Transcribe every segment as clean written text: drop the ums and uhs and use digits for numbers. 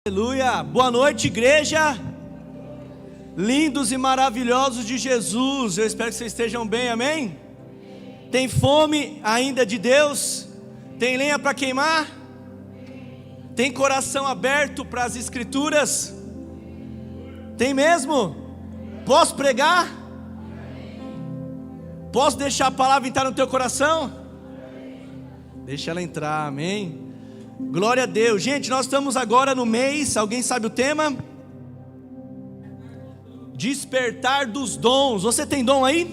Aleluia, boa noite, igreja, lindos e maravilhosos de Jesus, eu espero que vocês estejam bem, amém? Tem fome ainda de Deus? Tem lenha para queimar? Tem coração aberto para as escrituras? Tem mesmo? Posso pregar? Posso deixar a palavra entrar no teu coração? Deixa ela entrar, amém? Glória a Deus. Gente, nós estamos agora no mês, alguém sabe o tema? Despertar dos dons. Você tem dom aí?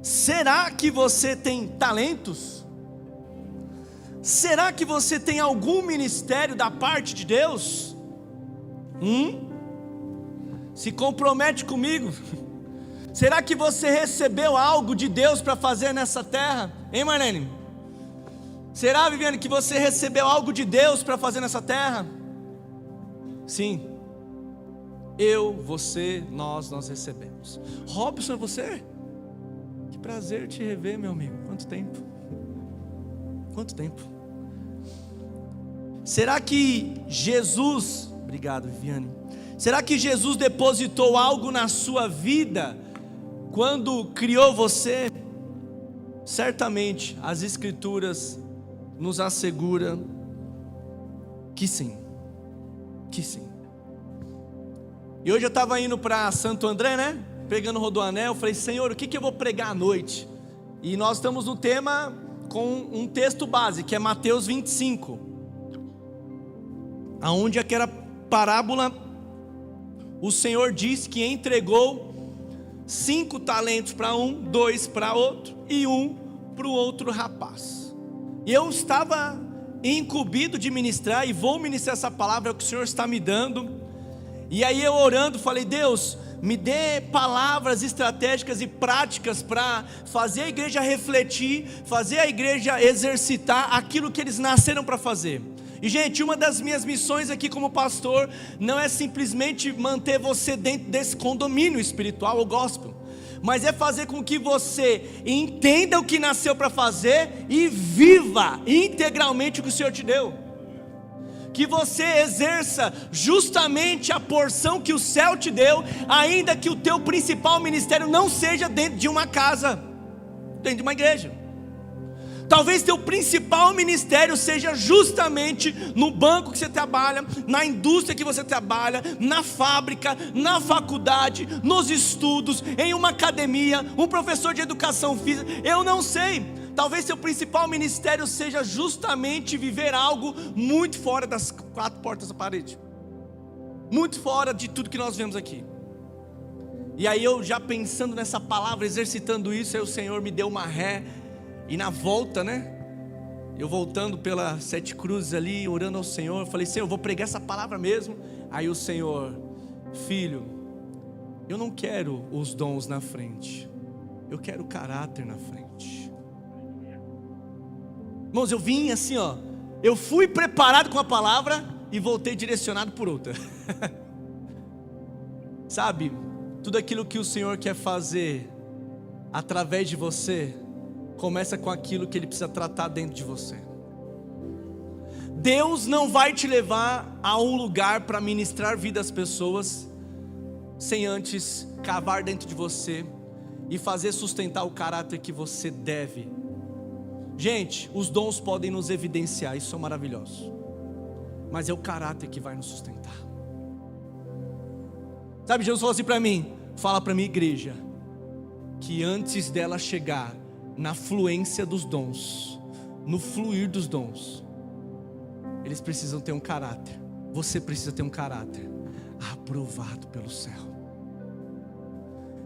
Será que você tem talentos? Será que você tem algum ministério da parte de Deus? Se compromete comigo. Será que você recebeu algo de Deus para fazer nessa terra? Hein, Marlene? Será, Viviane, que você recebeu algo de Deus para fazer nessa terra? Sim. Eu, você, nós recebemos. Robson, é você? Que prazer te rever, meu amigo. Quanto tempo? Quanto tempo? Será que Jesus... Obrigado, Viviane. Será que Jesus depositou algo na sua vida quando criou você? Certamente, as Escrituras nos assegura que sim, que sim. E hoje eu estava indo para Santo André, né? Pegando o Rodoanel, eu falei, Senhor, o que eu vou pregar à noite? E nós estamos no tema com um texto base, que é Mateus 25, aonde aquela parábola, o Senhor diz que entregou 5 talentos para um, 2 para outro e 1 para o outro rapaz. E eu estava incumbido de ministrar, e vou ministrar essa palavra que o Senhor está me dando. E aí eu orando, falei, Deus, me dê palavras estratégicas e práticas para fazer a igreja refletir, fazer a igreja exercitar aquilo que eles nasceram para fazer. E gente, uma das minhas missões aqui como pastor, não é simplesmente manter você dentro desse condomínio espiritual ou gospel, mas é fazer com que você entenda o que nasceu para fazer e viva integralmente o que o Senhor te deu. Que você exerça justamente a porção que o céu te deu, ainda que o teu principal ministério não seja dentro de uma casa, dentro de uma igreja. Talvez teu principal ministério seja justamente no banco que você trabalha, na indústria que você trabalha, na fábrica, na faculdade, nos estudos, em uma academia, um professor de educação física, eu não sei. Talvez seu principal ministério seja justamente viver algo muito fora das 4 portas da parede, muito fora de tudo que nós vemos aqui. E aí eu já pensando nessa palavra, exercitando isso, aí o Senhor me deu uma ré. E na volta, né? Eu voltando pelas 7 cruzes ali, orando ao Senhor, eu falei, Senhor, eu vou pregar essa palavra mesmo. Aí o Senhor, filho, eu não quero os dons na frente, eu quero o caráter na frente. Irmãos, eu vim assim, ó, eu fui preparado com a palavra e voltei direcionado por outra. Sabe, tudo aquilo que o Senhor quer fazer através de você, começa com aquilo que Ele precisa tratar dentro de você. Deus não vai te levar a um lugar para ministrar vida às pessoas sem antes cavar dentro de você e fazer sustentar o caráter que você deve. Gente, os dons podem nos evidenciar, isso é maravilhoso, mas é o caráter que vai nos sustentar. Sabe, Jesus falou assim para mim, fala para minha igreja, que antes dela chegar na fluência dos dons, no fluir dos dons, eles precisam ter um caráter. Você precisa ter um caráter aprovado pelo céu.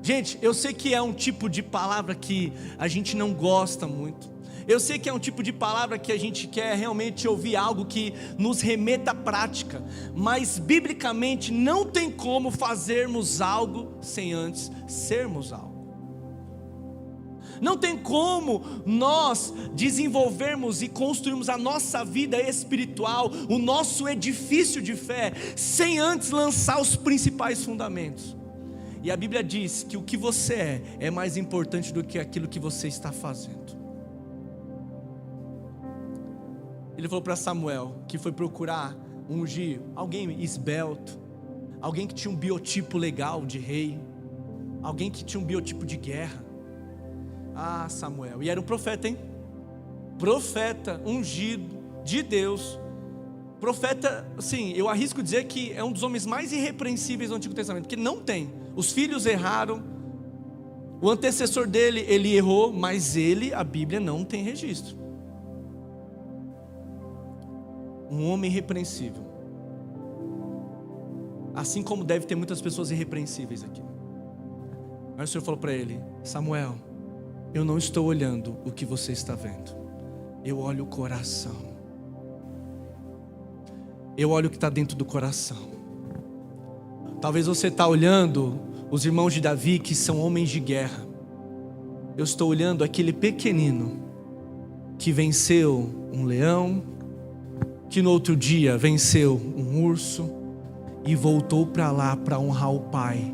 Gente, eu sei que é um tipo de palavra que a gente não gosta muito. Eu sei que é um tipo de palavra que a gente quer realmente ouvir algo que nos remeta à prática, mas biblicamente não tem como fazermos algo sem antes sermos algo. Não tem como nós desenvolvermos e construirmos a nossa vida espiritual, o nosso edifício de fé, sem antes lançar os principais fundamentos. E a Bíblia diz que o que você é mais importante do que aquilo que você está fazendo. Ele falou para Samuel, que foi procurar ungir alguém esbelto, alguém que tinha um biotipo legal de rei, alguém que tinha um biotipo de guerra. Ah, Samuel, e era um profeta, hein? Profeta, ungido de Deus. Profeta, assim, eu arrisco dizer que é um dos homens mais irrepreensíveis do Antigo Testamento, porque não tem. Os filhos erraram, o antecessor dele, ele errou, mas ele, a Bíblia não tem registro. Um homem irrepreensível. Assim como deve ter muitas pessoas irrepreensíveis aqui. Mas o Senhor falou para ele: Samuel, eu não estou olhando o que você está vendo, eu olho o coração. Eu olho o que está dentro do coração. Talvez você está olhando os irmãos de Davi, que são homens de guerra. Eu estou olhando aquele pequenino que venceu um leão, que no outro dia venceu um urso e voltou para lá para honrar o pai,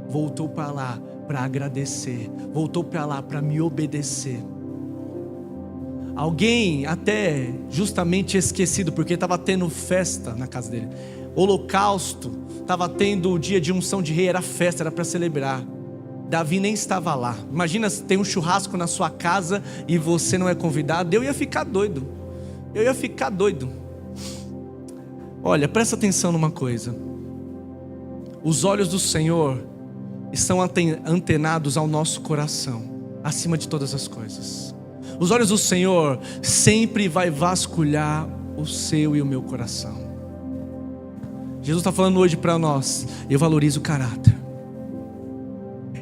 voltou para lá para agradecer, voltou para lá para me obedecer. Alguém até justamente esquecido, porque estava tendo festa na casa dele, holocausto, estava tendo o dia de unção de rei, era festa, era para celebrar. Davi nem estava lá. Imagina se tem um churrasco na sua casa e você não é convidado. Eu ia ficar doido. Olha, presta atenção numa coisa. Os olhos do Senhor estão antenados ao nosso coração, acima de todas as coisas. Os olhos do Senhor sempre vai vasculhar o seu e o meu coração. Jesus está falando hoje para nós: eu valorizo o caráter.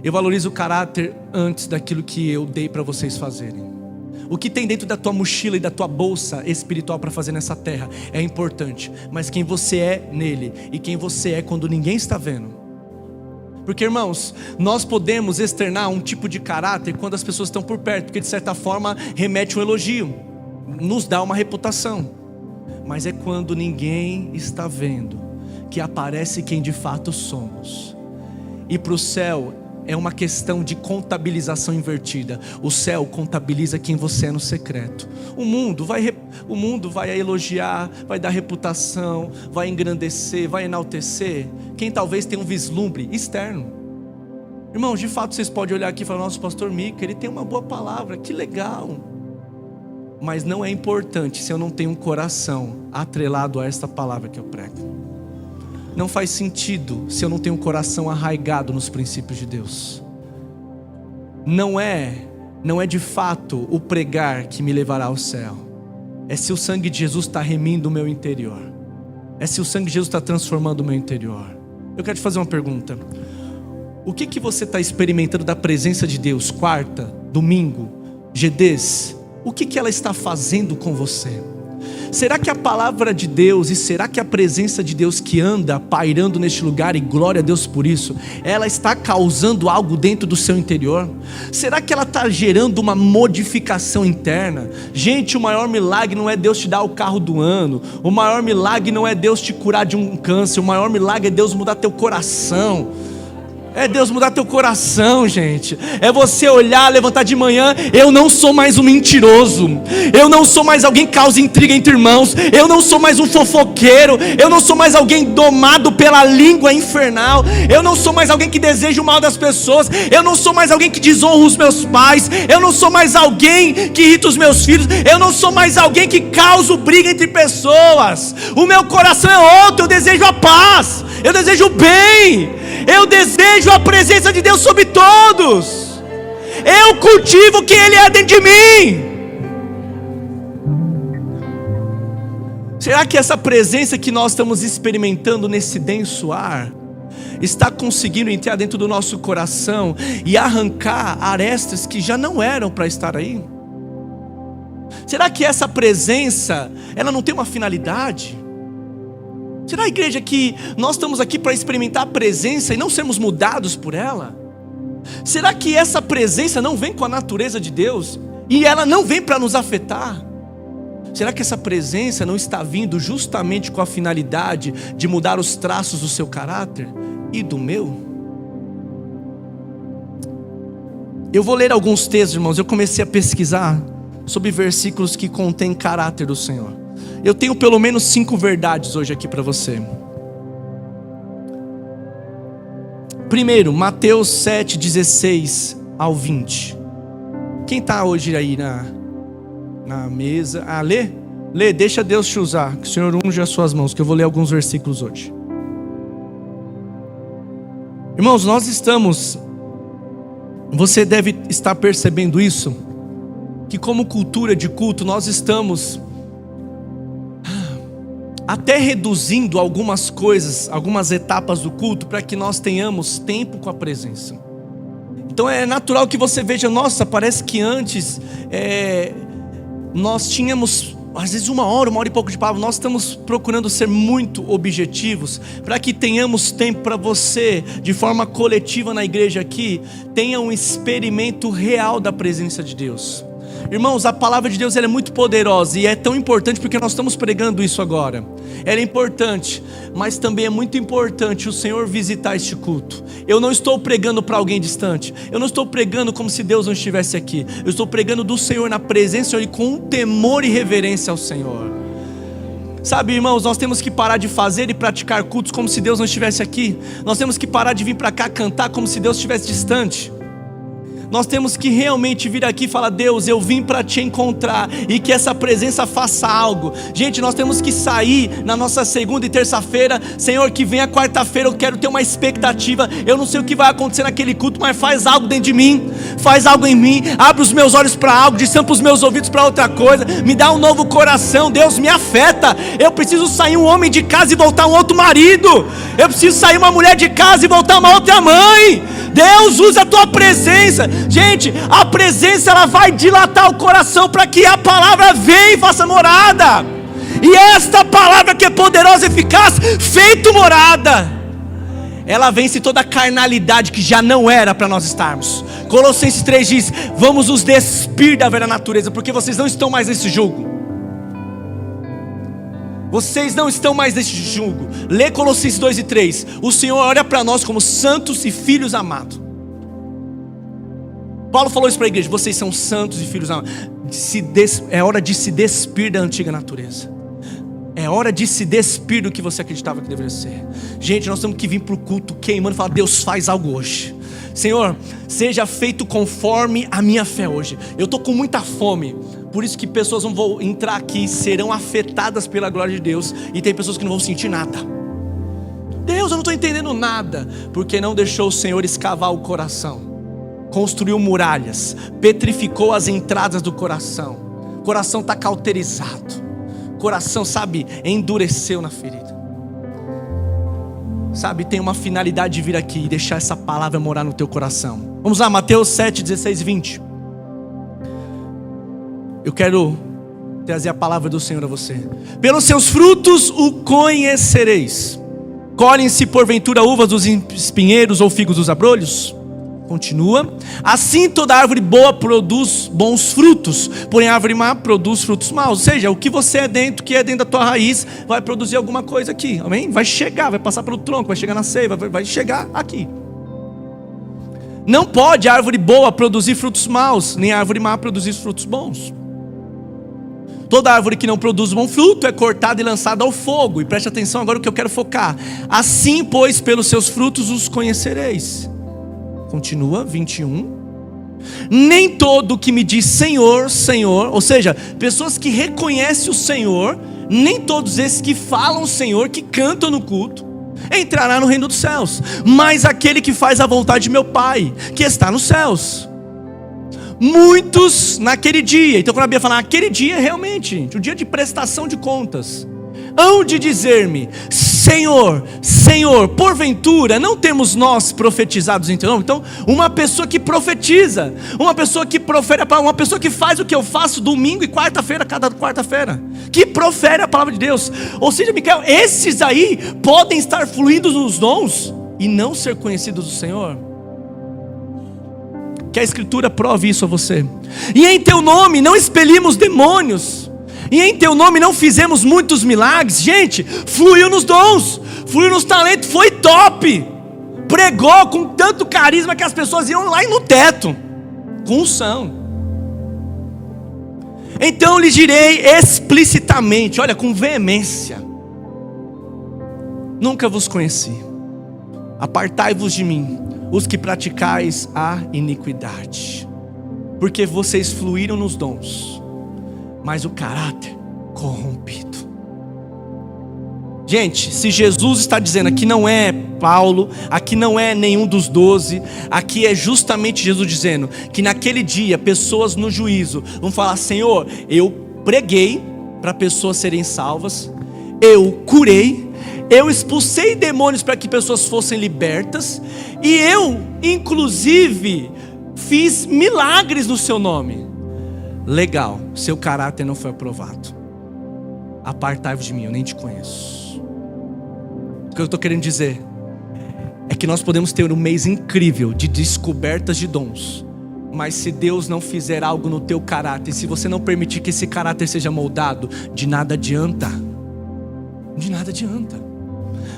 Eu valorizo o caráter antes daquilo que eu dei para vocês fazerem. O que tem dentro da tua mochila e da tua bolsa espiritual para fazer nessa terra é importante, mas quem você é nele e quem você é quando ninguém está vendo. Porque, irmãos, nós podemos externar um tipo de caráter quando as pessoas estão por perto, porque de certa forma remete um elogio, nos dá uma reputação. Mas é quando ninguém está vendo que aparece quem de fato somos. E para o céu é uma questão de contabilização invertida. O céu contabiliza quem você é no secreto. O mundo vai elogiar, vai dar reputação, vai engrandecer, vai enaltecer quem talvez tenha um vislumbre externo. Irmãos, de fato vocês podem olhar aqui e falar: nosso pastor Mica, ele tem uma boa palavra, que legal. Mas não é importante se eu não tenho um coração atrelado a esta palavra que eu prego. Não faz sentido se eu não tenho um coração arraigado nos princípios de Deus. Não é de fato o pregar que me levará ao céu. É se o sangue de Jesus está remindo o meu interior. É se o sangue de Jesus está transformando o meu interior. Eu quero te fazer uma pergunta. O que você está experimentando da presença de Deus? Quarta, domingo, GDs. O que ela está fazendo com você? Será que a palavra de Deus e será que a presença de Deus que anda pairando neste lugar, e glória a Deus por isso, ela está causando algo dentro do seu interior? Será que ela está gerando uma modificação interna? Gente, o maior milagre não é Deus te dar o carro do ano, o maior milagre não é Deus te curar de um câncer, o maior milagre é Deus mudar teu coração. É Deus mudar teu coração, gente. É você olhar, levantar de manhã: eu não sou mais um mentiroso. Eu não sou mais alguém que causa intriga entre irmãos. Eu não sou mais um fofoqueiro. Eu não sou mais alguém domado pela língua infernal. Eu não sou mais alguém que deseja o mal das pessoas. Eu não sou mais alguém que desonra os meus pais. Eu não sou mais alguém que irrita os meus filhos. Eu não sou mais alguém que causa briga entre pessoas. O meu coração é outro. Eu desejo a paz. Eu desejo o bem. Eu desejo a presença de Deus sobre todos. Eu cultivo o que Ele é dentro de mim. Será que essa presença que nós estamos experimentando nesse denso ar está conseguindo entrar dentro do nosso coração e arrancar arestas que já não eram para estar aí? Será que essa presença, ela não tem uma finalidade? Será, igreja, que nós estamos aqui para experimentar a presença e não sermos mudados por ela? Será que essa presença não vem com a natureza de Deus e ela não vem para nos afetar? Será que essa presença não está vindo justamente com a finalidade de mudar os traços do seu caráter e do meu? Eu vou ler alguns textos, irmãos. Eu comecei a pesquisar sobre versículos que contêm caráter do Senhor. Eu tenho pelo menos 5 verdades hoje aqui para você. Primeiro, Mateus 7, 16 ao 20. Quem está hoje aí na mesa? Lê, deixa Deus te usar, que o Senhor unge as suas mãos, que eu vou ler alguns versículos hoje. Irmãos, você deve estar percebendo isso, que como cultura de culto, nós estamos até reduzindo algumas coisas, algumas etapas do culto, para que nós tenhamos tempo com a presença. Então é natural que você veja, nossa, parece que antes nós tínhamos às vezes 1 hora e pouco de palavra. Nós estamos procurando ser muito objetivos, para que tenhamos tempo para você, de forma coletiva na igreja aqui, tenha um experimento real da presença de Deus. Irmãos, a palavra de Deus ela é muito poderosa, e é tão importante porque nós estamos pregando isso agora. Ela é importante, mas também é muito importante o Senhor visitar este culto. Eu não estou pregando para alguém distante, eu não estou pregando como se Deus não estivesse aqui. Eu estou pregando do Senhor, na presença e com temor e reverência ao Senhor. Sabe, irmãos, nós temos que parar de fazer e praticar cultos como se Deus não estivesse aqui. Nós temos que parar de vir para cá cantar como se Deus estivesse distante. Nós temos que realmente vir aqui e falar: Deus, eu vim para te encontrar, e que essa presença faça algo. Gente, nós temos que sair na nossa segunda e terça-feira. Senhor, que venha quarta-feira, eu quero ter uma expectativa. Eu não sei o que vai acontecer naquele culto, mas faz algo dentro de mim, faz algo em mim, abre os meus olhos para algo, destampa os meus ouvidos para outra coisa, me dá um novo coração. Deus, me afeta. Eu preciso sair um homem de casa e voltar um outro marido. Eu preciso sair uma mulher de casa e voltar uma outra mãe. Deus, usa a tua presença. Gente, a presença ela vai dilatar o coração, para que a palavra venha e faça morada. E esta palavra que é poderosa e eficaz, feito morada, ela vence toda a carnalidade que já não era para nós estarmos. Colossenses 3 diz: vamos nos despir da velha natureza, porque vocês não estão mais nesse jugo. Vocês não estão mais nesse jugo. Lê Colossenses 2 e 3. O Senhor olha para nós como santos e filhos amados. Paulo falou isso para a igreja: vocês são santos e filhos amados. É hora de se despir da antiga natureza. É hora de se despir do que você acreditava que deveria ser. Gente, nós temos que vir para o culto queimando e falar: Deus, faz algo hoje. Senhor, seja feito conforme a minha fé hoje. Eu estou com muita fome. Por isso que pessoas não vão entrar aqui, serão afetadas pela glória de Deus. E tem pessoas que não vão sentir nada. Deus, eu não estou entendendo nada. Porque não deixou o Senhor escavar o coração. Construiu muralhas, petrificou as entradas do coração. O coração está cauterizado. O coração, sabe, endureceu na ferida. Sabe, tem uma finalidade de vir aqui e deixar essa palavra morar no teu coração. Vamos lá, Mateus 7, 16 e 20. Eu quero trazer a palavra do Senhor a você. Pelos seus frutos o conhecereis. Colhem-se porventura uvas dos espinheiros ou figos dos abrolhos? Continua. Assim toda árvore boa produz bons frutos, porém a árvore má produz frutos maus. Ou seja, o que você é dentro, o que é dentro da tua raiz, vai produzir alguma coisa aqui, amém? Vai chegar, vai passar pelo tronco, vai chegar na seiva, vai chegar aqui. Não pode a árvore boa produzir frutos maus, nem a árvore má produzir frutos bons. Toda árvore que não produz bom fruto é cortada e lançada ao fogo. E preste atenção agora o que eu quero focar. Assim, pois, pelos seus frutos os conhecereis. Continua, 21. Nem todo que me diz Senhor, Senhor, ou seja, pessoas que reconhecem o Senhor, nem todos esses que falam Senhor, que cantam no culto, entrará no reino dos céus, mas aquele que faz a vontade de meu Pai, que está nos céus. Muitos naquele dia, então quando a Bíblia fala naquele dia, realmente, o dia de prestação de contas, hão de dizer-me: Senhor, Senhor, porventura não temos nós profetizados em teu nome? Então, uma pessoa que profetiza, uma pessoa que profere a palavra, uma pessoa que faz o que eu faço domingo e quarta-feira, cada quarta-feira, que profere a palavra de Deus. Ou seja, Micael, esses aí podem estar fluidos nos dons e não ser conhecidos do Senhor. Que a Escritura prove isso a você. E em teu nome não expelimos demônios, e em teu nome não fizemos muitos milagres. Gente, fluiu nos dons, fluiu nos talentos, foi top. Pregou com tanto carisma que as pessoas iam lá e no teto, com unção. Então lhes direi explicitamente, olha, com veemência: nunca vos conheci. Apartai-vos de mim, os que praticais a iniquidade. Porque vocês fluíram nos dons, mas o caráter corrompido. Gente, se Jesus está dizendo, aqui não é Paulo, aqui não é nenhum dos 12, aqui é justamente Jesus dizendo que naquele dia pessoas no juízo vão falar: Senhor, eu preguei para pessoas serem salvas, eu curei, eu expulsei demônios para que pessoas fossem libertas, e eu inclusive fiz milagres no seu nome. Legal, seu caráter não foi aprovado. Apartai-vos de mim, eu nem te conheço. O que eu estou querendo dizer é que nós podemos ter um mês incrível de descobertas de dons, mas se Deus não fizer algo no teu caráter, se você não permitir que esse caráter seja moldado, de nada adianta. De nada adianta.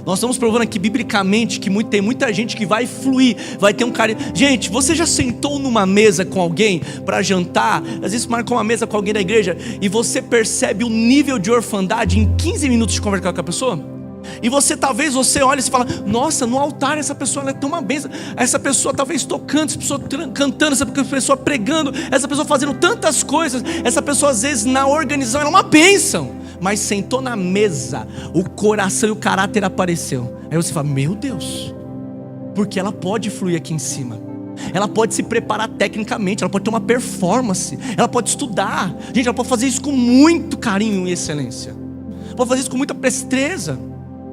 Nós estamos provando aqui biblicamente que tem muita gente que vai fluir, vai ter um carinho. Gente, você já sentou numa mesa com alguém para jantar? Às vezes marcou uma mesa com alguém da igreja e você percebe o nível de orfandade em 15 minutos de conversar com a pessoa? E talvez você olhe e fala: nossa, no altar essa pessoa ela é tão uma bênção. Essa pessoa talvez tocando, essa pessoa cantando, essa pessoa pregando, essa pessoa fazendo tantas coisas. Essa pessoa às vezes na organização ela é uma bênção, mas sentou na mesa, o coração e o caráter apareceu. Aí você fala: meu Deus, porque ela pode fluir aqui em cima, ela pode se preparar tecnicamente, ela pode ter uma performance, ela pode estudar. Gente, ela pode fazer isso com muito carinho e excelência, pode fazer isso com muita presteza.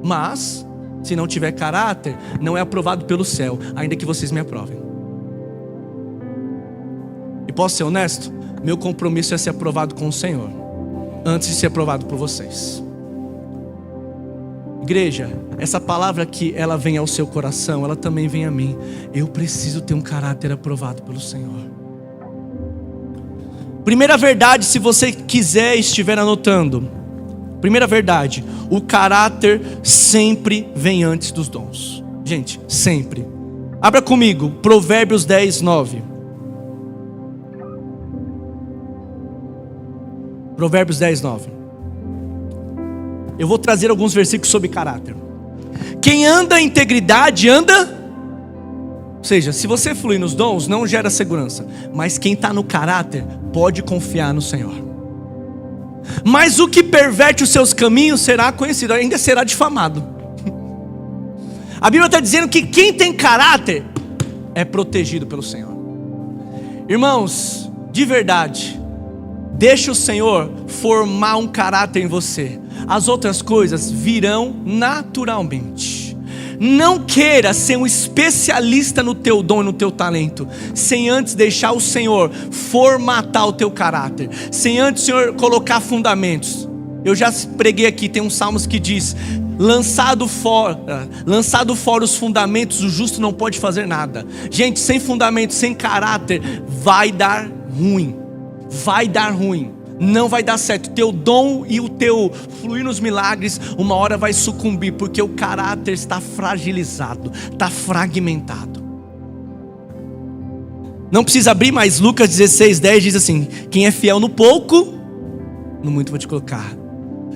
Mas se não tiver caráter, não é aprovado pelo céu, ainda que vocês me aprovem. E posso ser honesto? Meu compromisso é ser aprovado com o Senhor antes de ser aprovado por vocês. Igreja, essa palavra aqui, ela vem ao seu coração, ela também vem a mim. Eu preciso ter um caráter aprovado pelo Senhor. Primeira verdade, se você quiser estiver anotando. Primeira verdade: o caráter sempre vem antes dos dons. Gente, sempre. Abra comigo, Provérbios 10, 9. Provérbios 10, 9. Eu vou trazer alguns versículos sobre caráter. Quem anda em integridade anda... Ou seja, se você fluir nos dons, não gera segurança. Mas quem está no caráter, pode confiar no Senhor. Mas o que perverte os seus caminhos será conhecido, ainda será difamado. A Bíblia está dizendo que quem tem caráter é protegido pelo Senhor. Irmãos, de verdade, deixa o Senhor formar um caráter em você. As outras coisas virão naturalmente. Não queira ser um especialista no teu dom e no teu talento, sem antes deixar o Senhor formatar o teu caráter, sem antes o Senhor colocar fundamentos. Eu já preguei aqui, tem uns salmos que diz: lançado fora os fundamentos, o justo não pode fazer nada. Gente, sem fundamento, sem caráter, vai dar ruim. Vai dar ruim. Não vai dar certo. Teu dom e o teu fluir nos milagres, uma hora vai sucumbir, porque o caráter está fragilizado, está fragmentado. Não precisa abrir, mas Lucas 16, 10 diz assim: quem é fiel no pouco, no muito vou te colocar.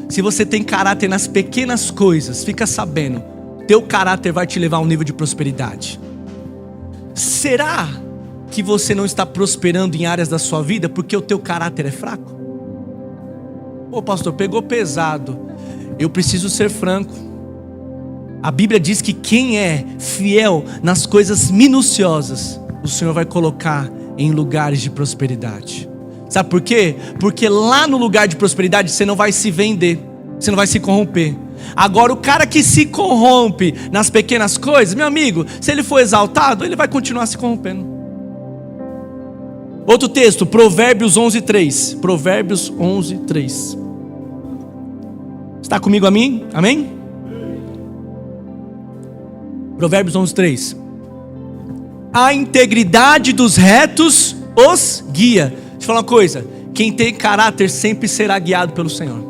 Se você tem caráter nas pequenas coisas, fica sabendo, teu caráter vai te levar a um nível de prosperidade. Será que você não está prosperando em áreas da sua vida porque o teu caráter é fraco? Pô, pastor, pegou pesado. Eu preciso ser franco. A Bíblia diz que quem é fiel nas coisas minuciosas, o Senhor vai colocar em lugares de prosperidade. Sabe por quê? Porque lá no lugar de prosperidade você não vai se vender, você não vai se corromper. Agora o cara que se corrompe nas pequenas coisas, meu amigo, se ele for exaltado, ele vai continuar se corrompendo. Outro texto, Provérbios 11, 3. Provérbios 11, 3. Está comigo a mim? Amém? Provérbios 11, 3. A integridade dos retos os guia. Deixa eu falar uma coisa: quem tem caráter sempre será guiado pelo Senhor.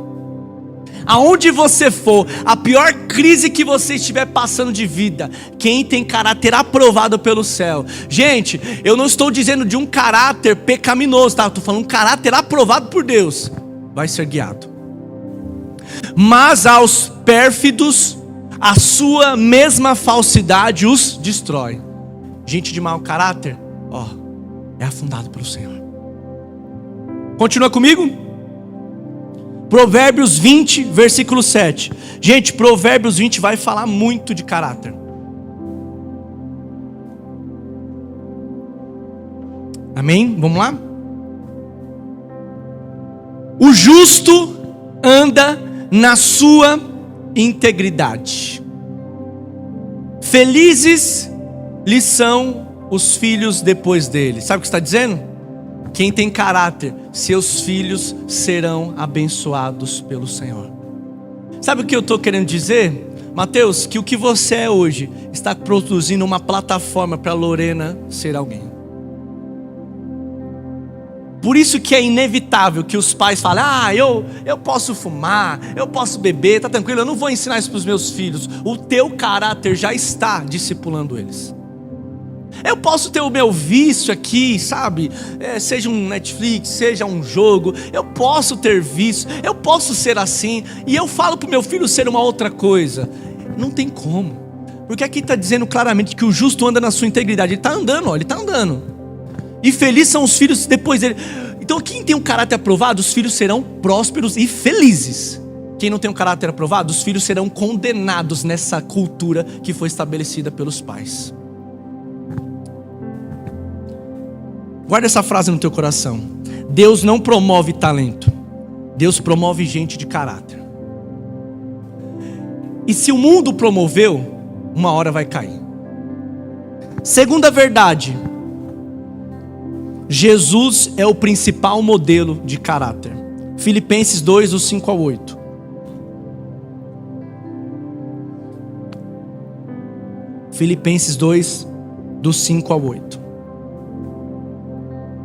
Aonde você for, a pior crise que você estiver passando de vida, quem tem caráter aprovado pelo céu. Gente, eu não estou dizendo de um caráter pecaminoso, tá? Eu estou falando um caráter aprovado por Deus, vai ser guiado. Mas aos pérfidos, a sua mesma falsidade os destrói. Gente de mau caráter, é afundado pelo Senhor. Continua comigo? Provérbios 20, versículo 7. Gente, Provérbios 20 vai falar muito de caráter. Amém? Vamos lá? O justo anda na sua integridade. Felizes lhe são os filhos depois dele. Sabe o que está dizendo? Quem tem caráter, seus filhos serão abençoados pelo Senhor. Sabe o que eu estou querendo dizer? Mateus, que o que você é hoje está produzindo uma plataforma para Lorena ser alguém. Por isso que é inevitável que os pais falem: eu posso fumar, eu posso beber, tá tranquilo, eu não vou ensinar isso para os meus filhos. O teu caráter já está discipulando eles. Eu posso ter o meu vício aqui, sabe? Seja um Netflix, seja um jogo. Eu posso ter vício, eu posso ser assim. E eu falo para o meu filho ser uma outra coisa. Não tem como. Porque aqui está dizendo claramente que o justo anda na sua integridade. Ele está andando, ele está andando. E felizes são os filhos depois dele. Então quem tem um caráter aprovado, os filhos serão prósperos e felizes. Quem não tem um caráter aprovado, os filhos serão condenados nessa cultura que foi estabelecida pelos pais. Guarda essa frase no teu coração. Deus não promove talento. Deus promove gente de caráter. E se o mundo promoveu, uma hora vai cair. Segunda verdade. Jesus é o principal modelo de caráter. Filipenses 2, do 5 ao 8. Filipenses 2, do 5 ao 8.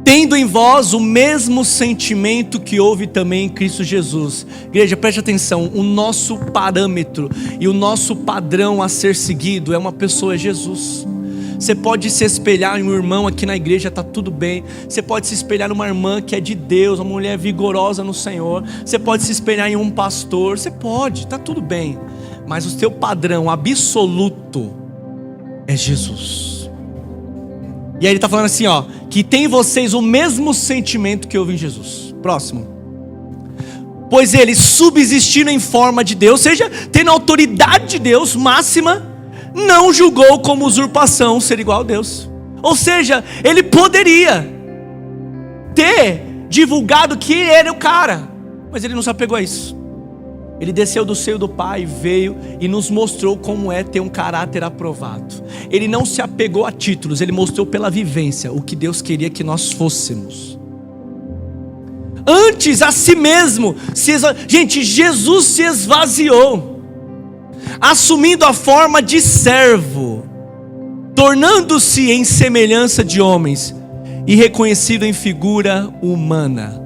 Tendo em vós o mesmo sentimento que houve também em Cristo Jesus. Igreja, preste atenção, o nosso parâmetro e o nosso padrão a ser seguido é uma pessoa, Jesus. Você pode se espelhar em um irmão aqui na igreja, está tudo bem. Você pode se espelhar numa irmã que é de Deus, uma mulher vigorosa no Senhor. Você pode se espelhar em um pastor, você pode, está tudo bem. Mas o teu padrão absoluto é Jesus. E aí ele está falando assim, que tem em vocês o mesmo sentimento que houve em Jesus. Próximo. Pois ele, subsistindo em forma de Deus, ou seja, tendo a autoridade de Deus máxima, não julgou como usurpação ser igual a Deus. Ou seja, ele poderia ter divulgado que ele era o cara, mas ele não se apegou a isso. Ele desceu do seio do Pai, veio e nos mostrou como é ter um caráter aprovado. Ele não se apegou a títulos, ele mostrou pela vivência o que Deus queria que nós fôssemos. Antes a si mesmo, gente, Jesus se esvaziou, assumindo a forma de servo, tornando-se em semelhança de homens e reconhecido em figura humana.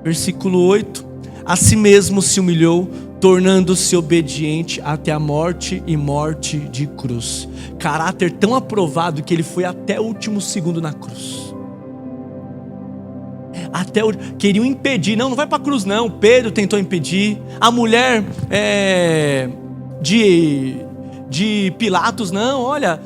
Versículo 8: a si mesmo se humilhou, tornando-se obediente até a morte e morte de cruz. Caráter tão aprovado que ele foi até o último segundo na cruz. Queriam impedir, não vai para a cruz não. Pedro tentou impedir. A mulher de Pilatos, não, olha,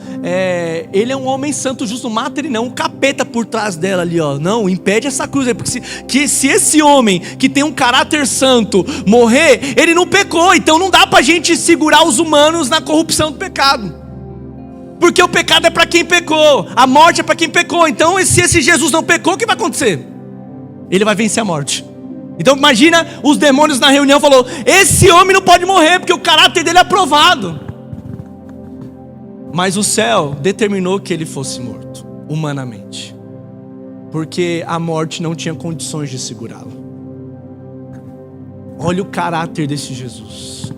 ele é um homem santo, justo, não mata ele não. Um capeta por trás dela ali, não, impede essa cruz aí, porque se esse homem que tem um caráter santo morrer, ele não pecou. Então não dá pra gente segurar os humanos na corrupção do pecado, porque o pecado é para quem pecou, a morte é para quem pecou. Então se esse Jesus não pecou, o que vai acontecer? Ele vai vencer a morte. Então imagina, os demônios na reunião falou: esse homem não pode morrer, porque o caráter dele é aprovado. Mas o céu determinou que ele fosse morto, humanamente, porque a morte não tinha condições de segurá-lo. Olha o caráter desse Jesus.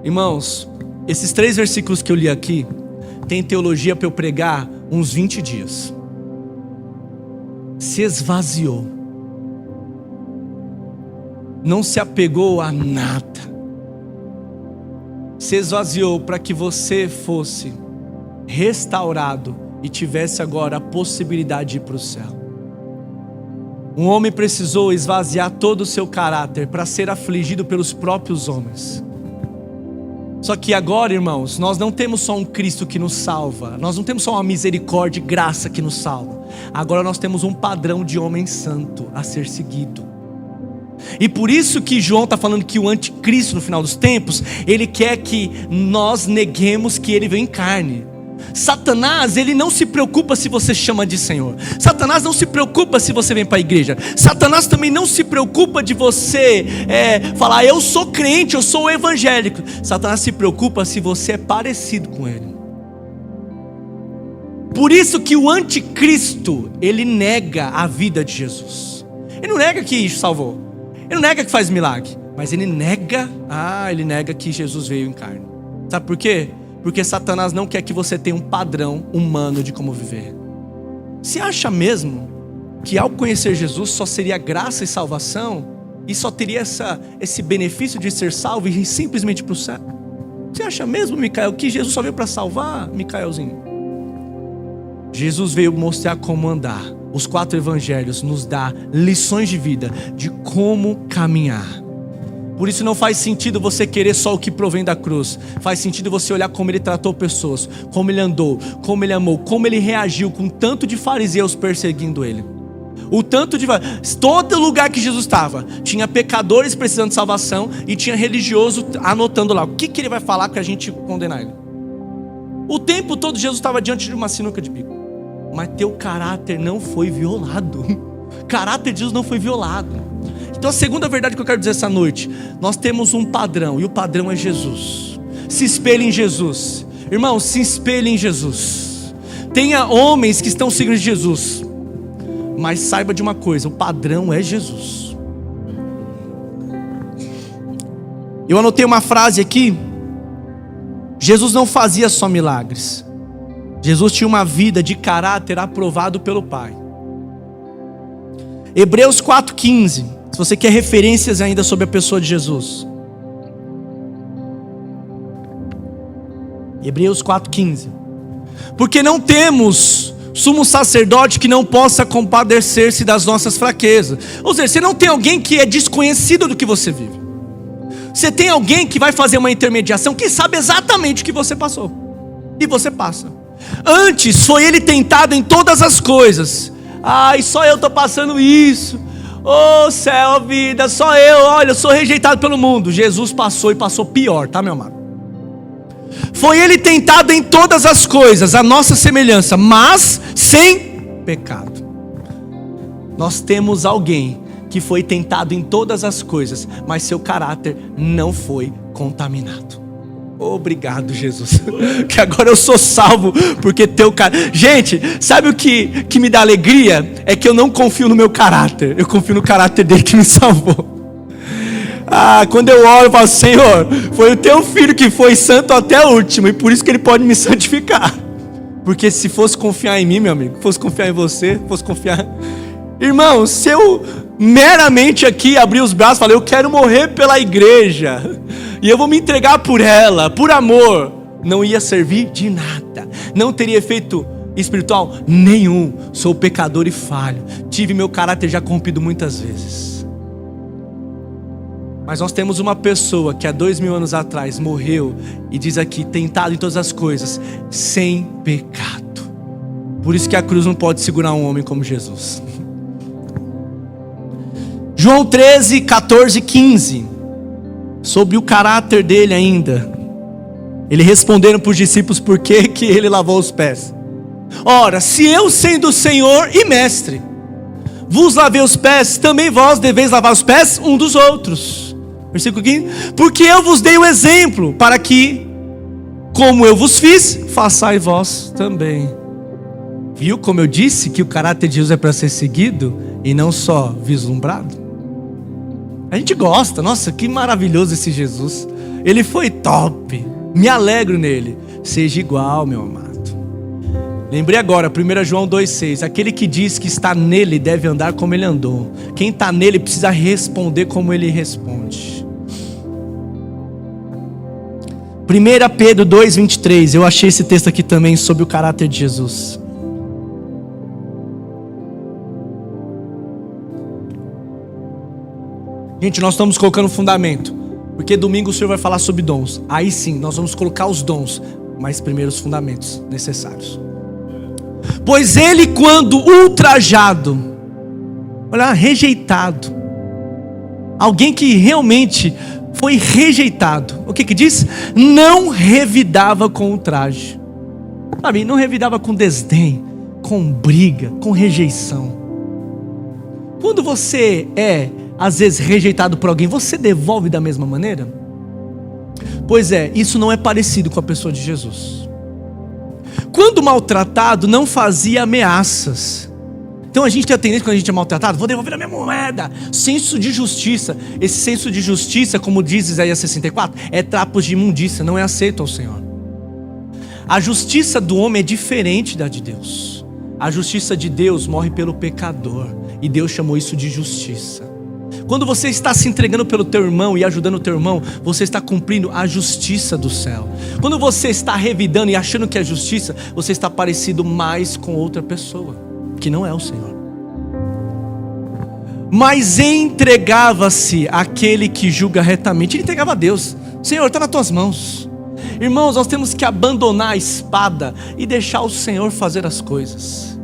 Irmãos, esses 3 versículos que eu li aqui, tem teologia para eu pregar uns 20 dias. Se esvaziou. não se apegou a nada. Se esvaziou para que você fosse restaurado e tivesse agora a possibilidade de ir para o céu. Um homem precisou esvaziar todo o seu caráter para ser afligido pelos próprios homens. Só que agora, irmãos, nós não temos só um Cristo que nos salva. Nós não temos só uma misericórdia e graça que nos salva. Agora nós temos um padrão de homem santo a ser seguido. E por isso que João está falando que o anticristo no final dos tempos, ele quer que nós neguemos que ele veio em carne. Satanás, ele não se preocupa se você chama de Senhor. Satanás não se preocupa se você vem para a igreja. Satanás também não se preocupa de você falar, eu sou crente, eu sou evangélico. Satanás se preocupa se você é parecido com ele. Por isso que o anticristo, ele nega a vida de Jesus. Ele não nega que salvou, ele não nega que faz milagre, mas ele nega que Jesus veio em carne. Sabe por quê? Porque Satanás não quer que você tenha um padrão humano de como viver. Você acha mesmo que ao conhecer Jesus só seria graça e salvação? E só teria esse benefício de ser salvo e simplesmente para o céu? Você acha mesmo, Micael, que Jesus só veio para salvar, Micaelzinho? Jesus veio mostrar como andar. Os 4 evangelhos nos dão lições de vida, de como caminhar. Por isso não faz sentido você querer só o que provém da cruz. Faz sentido você olhar como ele tratou pessoas, como ele andou, como ele amou, como ele reagiu com tanto de fariseus perseguindo ele. Todo lugar que Jesus estava, tinha pecadores precisando de salvação e tinha religioso anotando lá o que ele vai falar para a gente condenar ele. O tempo todo Jesus estava diante de uma sinuca de bico. Mas teu caráter não foi violado. O caráter de Jesus não foi violado. Então a segunda verdade que eu quero dizer essa noite, nós temos um padrão, e o padrão é Jesus. Se espelhe em Jesus. Irmão, se espelhe em Jesus. Tenha homens que estão seguindo Jesus, mas saiba de uma coisa, o padrão é Jesus. Eu anotei uma frase aqui. Jesus não fazia só milagres. Jesus tinha uma vida de caráter aprovado pelo Pai. Hebreus 4,15. Se você quer referências ainda sobre a pessoa de Jesus. Hebreus 4,15. Porque não temos sumo sacerdote que não possa compadecer-se das nossas fraquezas. Ou seja, você não tem alguém que é desconhecido do que você vive. Você tem alguém que vai fazer uma intermediação, que sabe exatamente o que você passou. E você passa. Antes foi ele tentado em todas as coisas. Ai, só eu estou passando isso. Oh céu, vida, só eu, olha, eu sou rejeitado pelo mundo. Jesus passou e passou pior, tá, meu amado? Foi ele tentado em todas as coisas, a nossa semelhança, mas sem pecado. Nós temos alguém que foi tentado em todas as coisas, mas seu caráter não foi contaminado. Obrigado, Jesus, que agora eu sou salvo, porque teu caráter... Gente, sabe o que me dá alegria? É que eu não confio no meu caráter, eu confio no caráter dele que me salvou. Quando eu oro, eu falo, Senhor, foi o teu filho que foi santo até o último, e por isso que ele pode me santificar. Porque se fosse confiar em mim, meu amigo, fosse confiar em você, fosse confiar... Irmão, se eu meramente aqui abrir os braços e falar, eu quero morrer pela igreja, e eu vou me entregar por ela, por amor, não ia servir de nada, não teria efeito espiritual nenhum. Sou pecador e falho, tive meu caráter já corrompido muitas vezes. Mas nós temos uma pessoa que há 2000 anos atrás morreu, e diz aqui, tentado em todas as coisas, sem pecado. Por isso que a cruz não pode segurar um homem como Jesus. João 13, 14, 15. Sobre o caráter dele ainda. Ele responderam para os discípulos por que ele lavou os pés. Ora, se eu sendo Senhor e Mestre vos lavei os pés, também vós deveis lavar os pés um dos outros. Versículo 15. Porque eu vos dei o exemplo, para que, como eu vos fiz, façais vós também. Viu como eu disse que o caráter de Jesus é para ser seguido e não só vislumbrado? A gente gosta, nossa, que maravilhoso esse Jesus. Ele foi top, me alegro nele. Seja igual, meu amado. Lembrei agora, 1 João 2,6. Aquele que diz que está nele deve andar como ele andou. Quem está nele precisa responder como ele responde. 1 Pedro 2,23. Eu achei esse texto aqui também sobre o caráter de Jesus. Gente, nós estamos colocando fundamento, porque domingo o Senhor vai falar sobre dons. Aí sim, nós vamos colocar os dons, mas primeiro os fundamentos necessários. Pois ele, quando ultrajado, olha, rejeitado, alguém que realmente foi rejeitado, o que diz? Não revidava com ultraje. Sabe, não revidava com desdém, com briga, com rejeição. Quando você é às vezes rejeitado por alguém, você devolve da mesma maneira? Pois é, isso não é parecido com a pessoa de Jesus. Quando maltratado, não fazia ameaças. Então a gente tem a tendência, quando a gente é maltratado, vou devolver a minha moeda. Senso de justiça. Esse senso de justiça, como diz Isaías 64, é trapos de imundícia, não é aceito ao Senhor. A justiça do homem é diferente da de Deus. A justiça de Deus morre pelo pecador, e Deus chamou isso de justiça. Quando você está se entregando pelo teu irmão e ajudando o teu irmão, você está cumprindo a justiça do céu. Quando você está revidando e achando que é justiça, você está parecido mais com outra pessoa, que não é o Senhor. Mas entregava-se àquele que julga retamente. Ele entregava a Deus. Senhor, está nas tuas mãos. Irmãos, nós temos que abandonar a espada e deixar o Senhor fazer as coisas.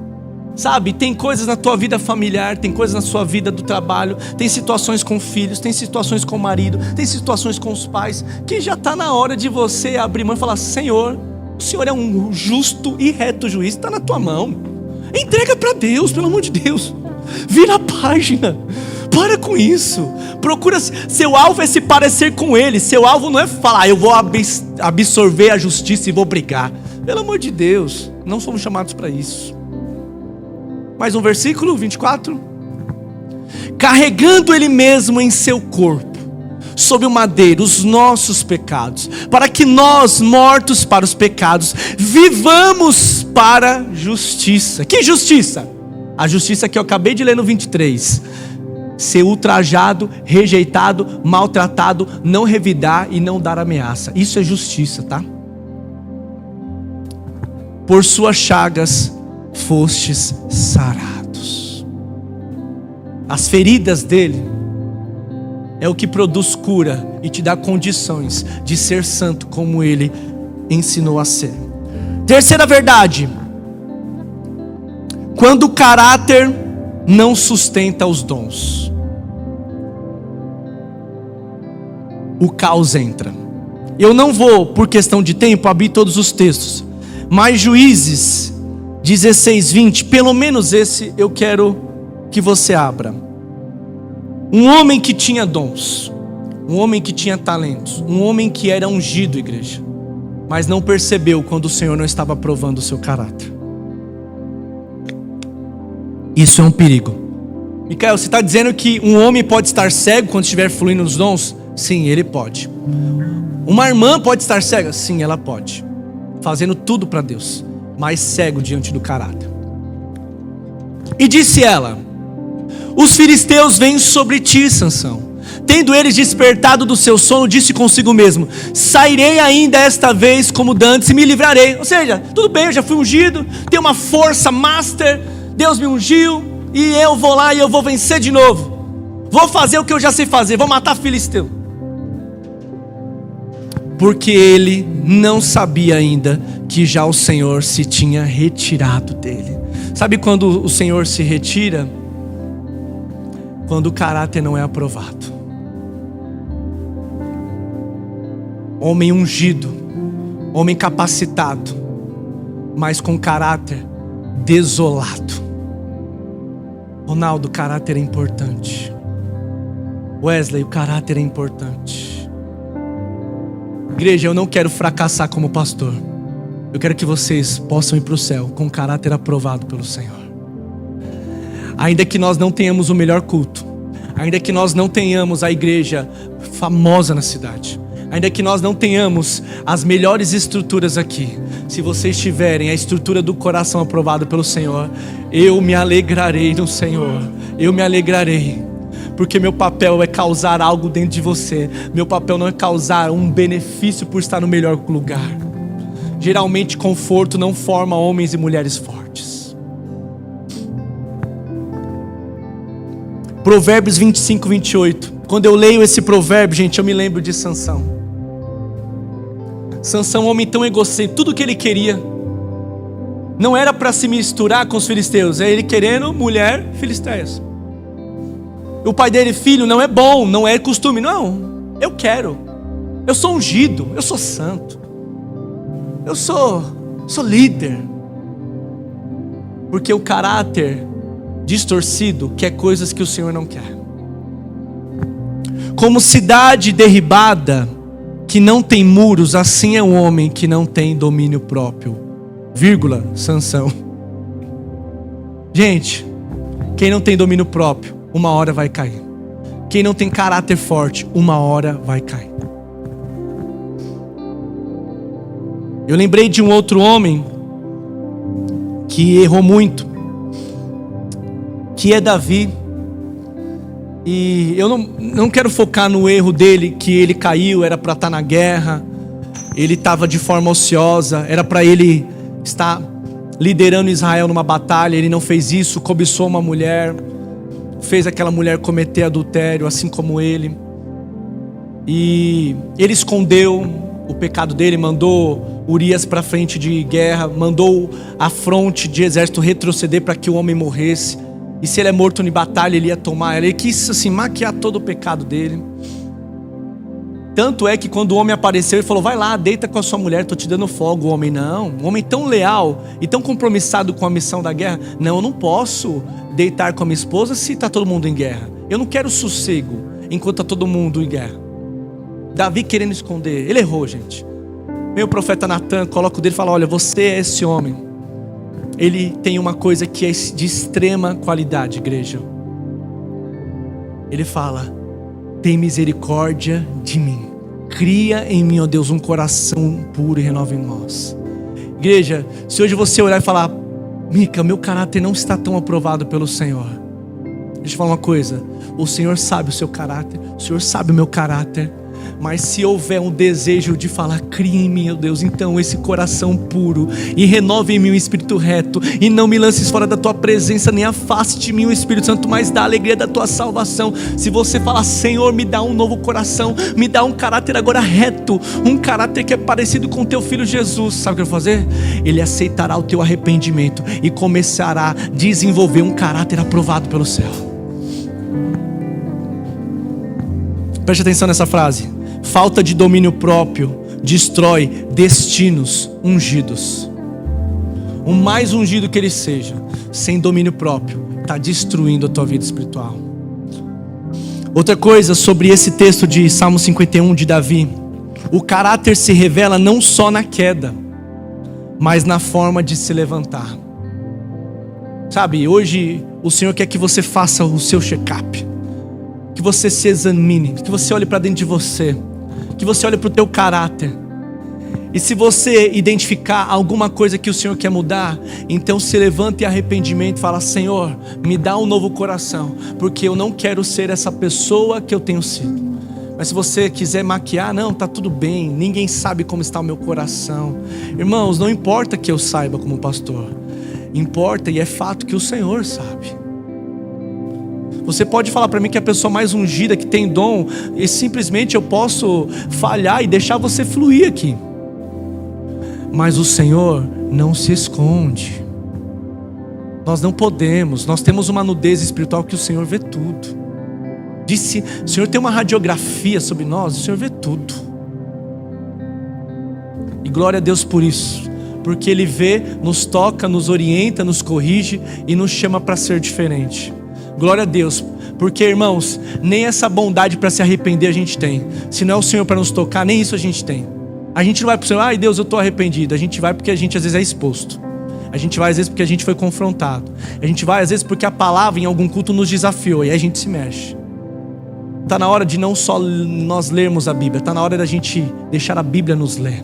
Sabe, tem coisas na tua vida familiar, tem coisas na sua vida do trabalho, tem situações com filhos, tem situações com o marido, tem situações com os pais, que já está na hora de você abrir mão e falar: Senhor, o Senhor é um justo e reto juiz, está na tua mão. Entrega para Deus, pelo amor de Deus. Vira a página, para com isso. Procura, seu alvo é se parecer com Ele. Seu alvo não é falar: eu vou absorver a justiça e vou brigar. Pelo amor de Deus, não somos chamados para isso. Mais um versículo, 24. Carregando Ele mesmo em seu corpo, sob o madeiro, os nossos pecados, para que nós, mortos para os pecados, vivamos para a justiça. Que justiça? A justiça que eu acabei de ler no 23. Ser ultrajado, rejeitado, maltratado, não revidar e não dar ameaça. Isso é justiça, tá? Por suas chagas fostes sarados. As feridas dele é o que produz cura e te dá condições de ser santo como ele ensinou a ser. Terceira verdade: quando o caráter não sustenta os dons, o caos entra. Eu não vou, por questão de tempo, abrir todos os textos, mas Juízes 16:20, pelo menos esse eu quero que você abra. Um homem que tinha dons, um homem que tinha talentos, um homem que era ungido, igreja, mas não percebeu quando o Senhor não estava provando o seu caráter. Isso é um perigo. Micael, você está dizendo que um homem pode estar cego quando estiver fluindo nos dons? Sim, ele pode. Uma irmã pode estar cega? Sim, ela pode. Fazendo tudo para Deus, mas cego diante do caráter. E disse ela: os filisteus vêm sobre ti, Sansão. Tendo eles despertado do seu sono, disse consigo mesmo: sairei ainda esta vez como dantes e me livrarei. Ou seja, tudo bem, eu já fui ungido, tenho uma força master, Deus me ungiu, e eu vou lá e eu vou vencer de novo. Vou fazer o que eu já sei fazer, vou matar filisteu. Porque ele não sabia ainda que já o Senhor se tinha retirado dele. Sabe quando o Senhor se retira? Quando o caráter não é aprovado. Homem ungido, homem capacitado, mas com caráter desolado. Ronaldo, o caráter é importante. Wesley, o caráter é importante. Igreja, eu não quero fracassar como pastor. Eu quero que vocês possam ir para o céu com caráter aprovado pelo Senhor. Ainda que nós não tenhamos o melhor culto, ainda que nós não tenhamos a igreja famosa na cidade, Ainda que nós não tenhamos as melhores estruturas aqui, se vocês tiverem a estrutura do coração aprovado pelo Senhor, eu me alegrarei no Senhor. Eu me alegrarei. Porque meu papel é causar algo dentro de você. Meu papel não é causar um benefício por estar no melhor lugar. Geralmente conforto não forma homens e mulheres fortes. Provérbios 25, 28. Quando eu leio esse provérbio, gente, eu me lembro de Sansão. Sansão, um homem tão egocêntrico, tudo que ele queria não era para se misturar com os filisteus, é ele querendo mulher filisteias. O pai dele, filho, não é bom, não é costume, não, eu quero, eu sou ungido, eu sou santo, eu sou líder. Porque o caráter distorcido quer coisas que o Senhor não quer. Como cidade derribada que não tem muros, assim é um homem que não tem domínio próprio. Vírgula, Sansão. Gente, quem não tem domínio próprio, uma hora vai cair. Quem não tem caráter forte, uma hora vai cair. Eu lembrei de um outro homem que errou muito, que é Davi. E eu não quero focar no erro dele, que ele caiu, era para estar na guerra, ele estava de forma ociosa, era para ele estar liderando Israel numa batalha, ele não fez isso, cobiçou uma mulher, fez aquela mulher cometer adultério, assim como ele. E ele escondeu o pecado dele, mandou Urias para frente de guerra, mandou a fronte de exército retroceder para que o homem morresse. E se ele é morto em batalha, ele ia tomar ela. Ele quis assim maquiar todo o pecado dele. Tanto é que quando o homem apareceu, ele falou: vai lá, deita com a sua mulher, estou te dando folga. O homem não, um homem tão leal e tão compromissado com a missão da guerra. Não, eu não posso deitar com a minha esposa se está todo mundo em guerra. Eu não quero sossego enquanto está todo mundo em guerra. Davi querendo esconder, ele errou, gente. Meu profeta Natan coloca o dedo e fala: olha, você é esse homem. Ele tem uma coisa que é de extrema qualidade, igreja. Ele fala: tem misericórdia de mim. Cria em mim, ó Deus, um coração puro e renova em nós. Igreja, se hoje você olhar e falar: Mica, meu caráter não está tão aprovado pelo Senhor. Deixa eu falar uma coisa. O Senhor sabe o seu caráter, o Senhor sabe o meu caráter. Mas se houver um desejo de falar: cria em mim, ó Deus, então esse coração puro, e renove em mim o espírito reto, e não me lances fora da tua presença, nem afaste de mim o Espírito Santo, mas dá a alegria da tua salvação. Se você falar: Senhor, me dá um novo coração, me dá um caráter agora reto, um caráter que é parecido com o teu filho Jesus, sabe o que eu vou fazer? Ele aceitará o teu arrependimento e começará a desenvolver um caráter aprovado pelo céu. Preste atenção nessa frase. Falta de domínio próprio destrói destinos ungidos. O mais ungido que ele seja, sem domínio próprio, está destruindo a tua vida espiritual. Outra coisa sobre esse texto de Salmo 51 de Davi: o caráter se revela não só na queda, mas na forma de se levantar. Sabe, hoje o Senhor quer que você faça o seu check-up, que você se examine, que você olhe para dentro de você, que você olhe para o teu caráter. E se você identificar alguma coisa que o Senhor quer mudar, então se levanta em arrependimento e fala: Senhor, me dá um novo coração, porque eu não quero ser essa pessoa que eu tenho sido. Mas se você quiser maquiar, não, tá tudo bem, ninguém sabe como está o meu coração. Irmãos, não importa que eu saiba como pastor, importa e é fato que o Senhor sabe. Você pode falar para mim que é a pessoa mais ungida, que tem dom, e simplesmente eu posso falhar e deixar você fluir aqui. Mas o Senhor não se esconde. Nós não podemos, nós temos uma nudez espiritual que o Senhor vê tudo. Disse, o Senhor tem uma radiografia sobre nós, o Senhor vê tudo. E glória a Deus por isso, porque Ele vê, nos toca, nos orienta, nos corrige e nos chama para ser diferente. Glória a Deus, porque irmãos, nem essa bondade para se arrepender a gente tem. Se não é o Senhor para nos tocar, nem isso a gente tem. A gente não vai para o Senhor: ai Deus, eu estou arrependido. A gente vai porque a gente às vezes é exposto. A gente vai às vezes porque a gente foi confrontado. A gente vai às vezes porque a palavra em algum culto nos desafiou, e aí a gente se mexe. Está na hora de não só nós lermos a Bíblia, está na hora da gente deixar a Bíblia nos ler.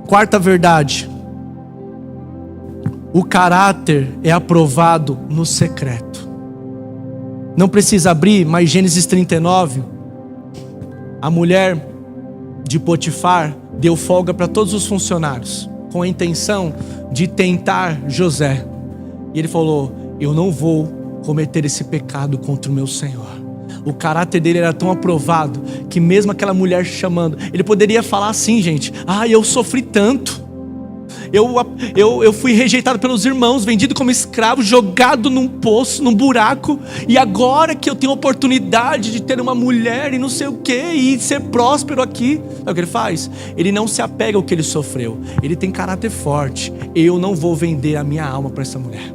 Quarta verdade: o caráter é aprovado no secreto. Não precisa abrir, mas Gênesis 39, a mulher de Potifar deu folga para todos os funcionários, com a intenção de tentar José. E ele falou: eu não vou cometer esse pecado contra o meu Senhor. O caráter dele era tão aprovado que mesmo aquela mulher chamando, ele poderia falar assim, gente: eu sofri tanto, eu fui rejeitado pelos irmãos, vendido como escravo, jogado num poço, num buraco, e agora que eu tenho a oportunidade de ter uma mulher e não sei o que, e ser próspero aqui. Sabe o que ele faz? Ele não se apega ao que ele sofreu, ele tem caráter forte. Eu não vou vender a minha alma para essa mulher.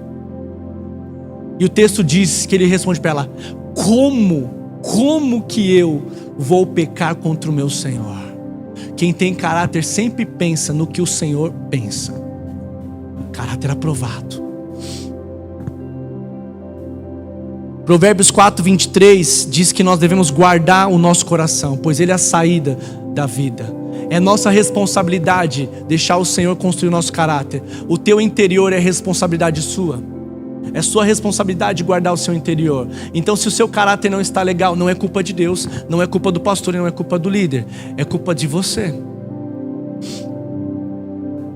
E o texto diz que ele responde para ela: como que eu vou pecar contra o meu Senhor? Quem tem caráter sempre pensa no que o Senhor pensa. Caráter aprovado. Provérbios 4:23 diz que nós devemos guardar o nosso coração, pois ele é a saída da vida. É nossa responsabilidade deixar o Senhor construir o nosso caráter. O teu interior é responsabilidade sua. É sua responsabilidade guardar o seu interior. Então, se o seu caráter não está legal, não é culpa de Deus, não é culpa do pastor, não é culpa do líder, é culpa de você.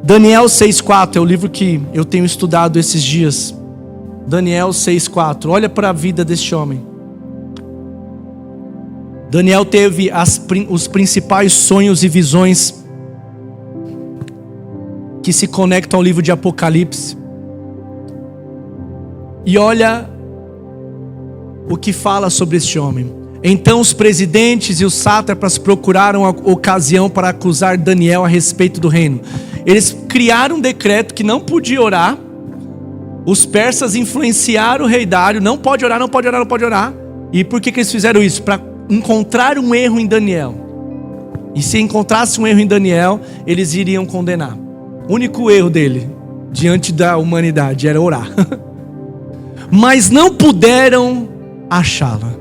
Daniel 6:4 é o livro que eu tenho estudado esses dias. Daniel 6:4. Olha para a vida deste homem. Daniel teve os principais sonhos e visões que se conectam ao livro de Apocalipse. E olha o que fala sobre este homem. Então os presidentes e os sátrapas procuraram a ocasião para acusar Daniel a respeito do reino. Eles criaram um decreto que não podia orar. Os persas influenciaram o rei Dário: não pode orar, não pode orar, não pode orar. E por que eles fizeram isso? Para encontrar um erro em Daniel. E se encontrasse um erro em Daniel, eles iriam condenar. O único erro dele diante da humanidade era orar. Mas não puderam achá-la,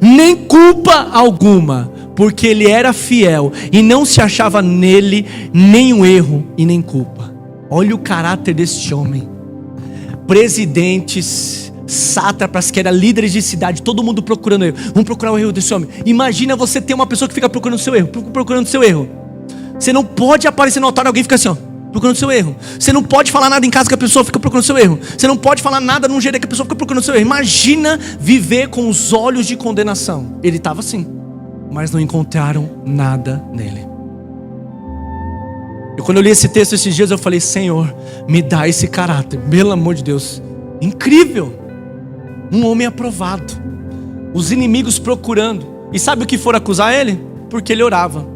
nem culpa alguma, porque ele era fiel e não se achava nele nenhum erro e nem culpa. Olha o caráter deste homem. Presidentes, sátrapas, que eram líderes de cidade, todo mundo procurando erro. Vamos procurar o erro desse homem. Imagina você ter uma pessoa que fica procurando o seu erro, procurando o seu erro. Você não pode aparecer no altar e alguém fica assim, procurando o seu erro. Você não pode falar nada em casa que a pessoa fica procurando o seu erro. Você não pode falar nada num jeito que a pessoa fica procurando o seu erro. Imagina viver com os olhos de condenação. Ele estava assim, mas não encontraram nada nele. Quando eu li esse texto esses dias, eu falei: Senhor, me dá esse caráter, pelo amor de Deus. Incrível. Um homem aprovado. Os inimigos procurando. E sabe o que foram acusar ele? Porque ele orava.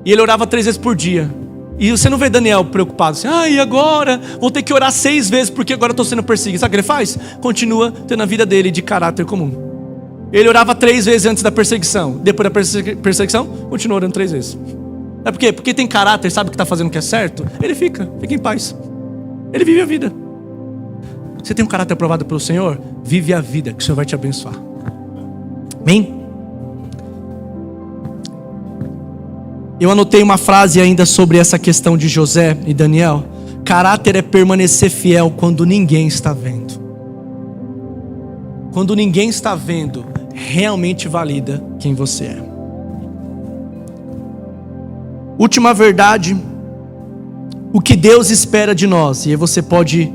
E ele orava 3 vezes por dia. E você não vê Daniel preocupado assim: e agora? Vou ter que orar 6 vezes porque agora estou sendo perseguido. Sabe o que ele faz? Continua tendo a vida dele de caráter comum. Ele orava 3 vezes antes da perseguição. Depois da perseguição, continua orando 3 vezes. É por quê? Porque tem caráter, sabe que está fazendo o que é certo. Ele fica em paz. Ele vive a vida. Você tem um caráter aprovado pelo Senhor? Vive a vida, que o Senhor vai te abençoar. Amém? Eu anotei uma frase ainda sobre essa questão de José e Daniel. Caráter é permanecer fiel quando ninguém está vendo. Quando ninguém está vendo, realmente valida quem você é. Última verdade: o que Deus espera de nós. E aí você pode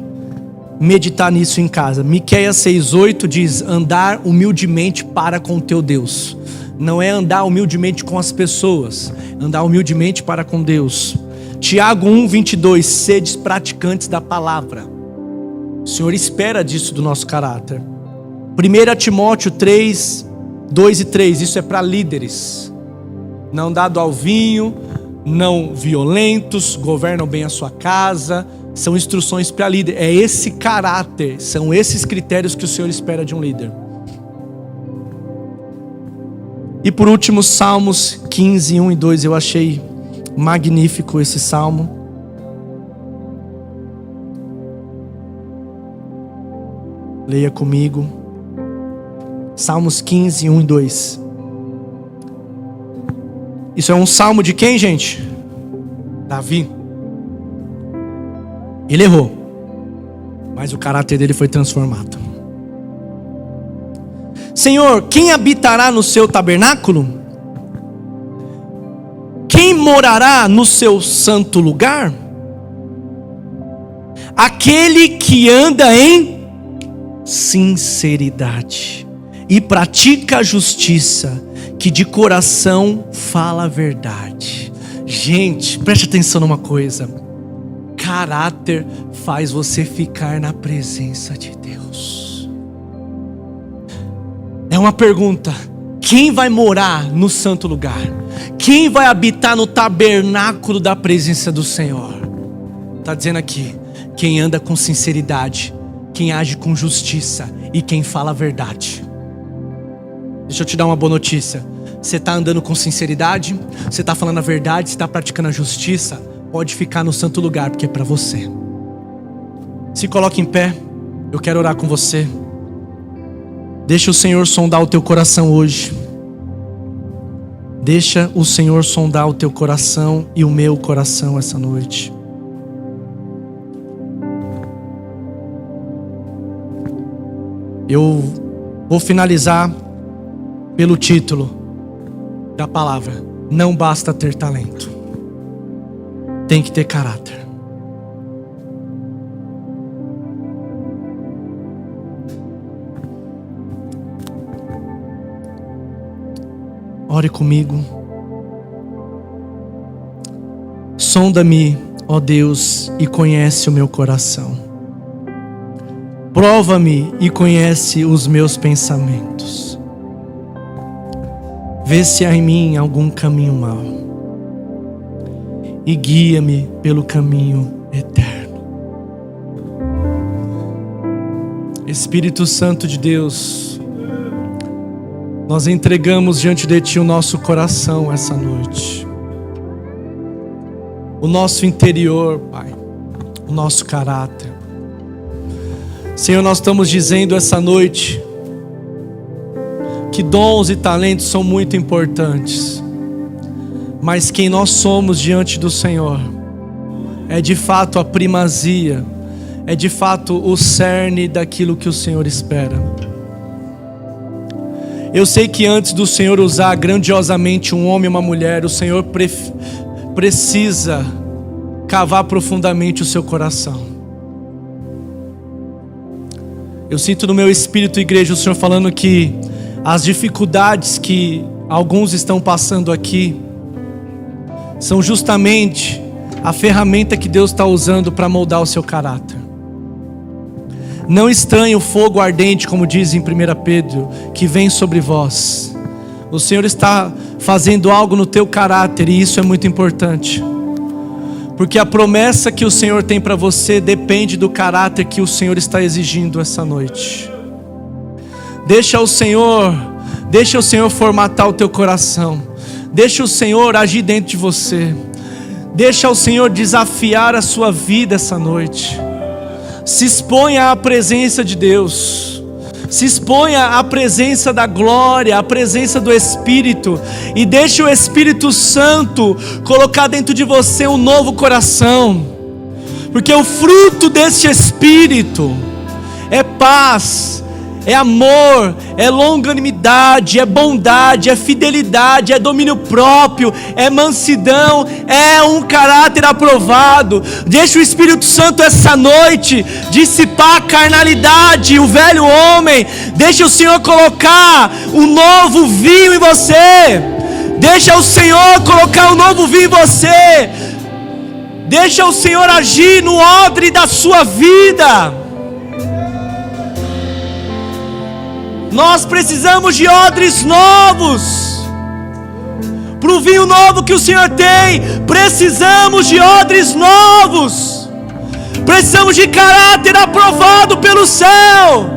meditar nisso em casa. Miqueias 6:8 diz: andar humildemente para com teu Deus. Não é andar humildemente com as pessoas, andar humildemente para com Deus. Tiago 1:22, sedes praticantes da palavra. O Senhor espera disso do nosso caráter. 1 Timóteo 3:2 e 3, isso é para líderes. Não dado ao vinho, não violentos, governam bem a sua casa. São instruções para líder. É esse caráter, são esses critérios que o Senhor espera de um líder. E por último, Salmos 15, 1 e 2. Eu achei magnífico esse salmo. Leia comigo. Salmos 15, 1 e 2. Isso é um salmo de quem, gente? Davi. Ele errou, mas o caráter dele foi transformado. Senhor, quem habitará no seu tabernáculo? Quem morará no seu santo lugar? Aquele que anda em sinceridade e pratica a justiça, que de coração fala a verdade. Gente, preste atenção numa coisa. Caráter faz você ficar na presença de Deus. É uma pergunta: quem vai morar no santo lugar? Quem vai habitar no tabernáculo da presença do Senhor? Está dizendo aqui: quem anda com sinceridade, quem age com justiça e quem fala a verdade. Deixa eu te dar uma boa notícia. Você está andando com sinceridade, você está falando a verdade, você está praticando a justiça, pode ficar no santo lugar, porque é para você. Se coloque em pé, eu quero orar com você. Deixa o Senhor sondar o teu coração hoje. Deixa o Senhor sondar o teu coração e o meu coração essa noite. Eu vou finalizar pelo título da palavra: não basta ter talento, tem que ter caráter. Ore comigo. Sonda-me, ó Deus, e conhece o meu coração. Prova-me e conhece os meus pensamentos. Vê se há em mim algum caminho mau e guia-me pelo caminho eterno. Espírito Santo de Deus, nós entregamos diante de Ti o nosso coração essa noite, o nosso interior, Pai, o nosso caráter. Senhor, nós estamos dizendo essa noite que dons e talentos são muito importantes, mas quem nós somos diante do Senhor é de fato a primazia, é de fato o cerne daquilo que o Senhor espera. Eu sei que antes do Senhor usar grandiosamente um homem e uma mulher, o Senhor precisa cavar profundamente o seu coração. Eu sinto no meu espírito, igreja, o Senhor falando que as dificuldades que alguns estão passando aqui são justamente a ferramenta que Deus está usando para moldar o seu caráter. Não estranhe o fogo ardente, como diz em 1 Pedro, que vem sobre vós. O Senhor está fazendo algo no teu caráter, e isso é muito importante, porque a promessa que o Senhor tem para você depende do caráter que o Senhor está exigindo essa noite. Deixa o Senhor formatar o teu coração. Deixa o Senhor agir dentro de você. Deixa o Senhor desafiar a sua vida essa noite. Se exponha à presença de Deus. Se exponha à presença da glória, à presença do Espírito. E deixe o Espírito Santo colocar dentro de você um novo coração. Porque o fruto deste Espírito é paz, é amor, é longanimidade, é bondade, é fidelidade, é domínio próprio, é mansidão, é um caráter aprovado. Deixa o Espírito Santo essa noite dissipar a carnalidade, o velho homem. Deixa o Senhor colocar um novo vinho em você. Deixa o Senhor colocar um novo vinho em você. Deixa o Senhor agir no odre da sua vida. Nós precisamos de odres novos. Para o vinho novo que o Senhor tem, precisamos de odres novos. Precisamos de caráter aprovado pelo céu.